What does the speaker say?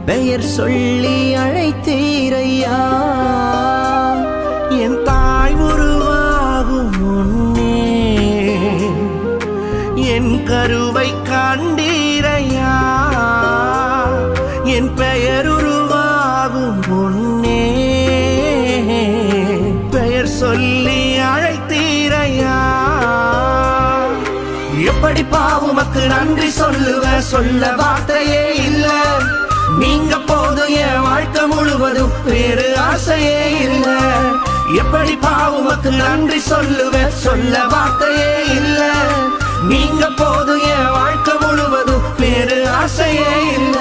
பெயர் சொல்லி அழைத்தீரையா. என் தாய் உருவாகும் முன்னே என் கருவை கண்டீரையா. என் பெயர் உருவாகும் முன்னே பெயர் சொல்லி அழைத்தீரையா. எப்படி பாவுமக்கு நன்றி சொல்லுவ, சொல்ல வார்த்தையே இல்ல. நீங்க போதும் என் வாழ்க்கை முழுவதும், வேறு ஆசையே இல்ல. எப்படி பாவுமக்கு நன்றி சொல்லுவ, சொல்ல வார்த்தையே இல்ல. நீங்க போதும் என் வாழ்க்கை முழுவதும், வேறு ஆசையே இல்ல.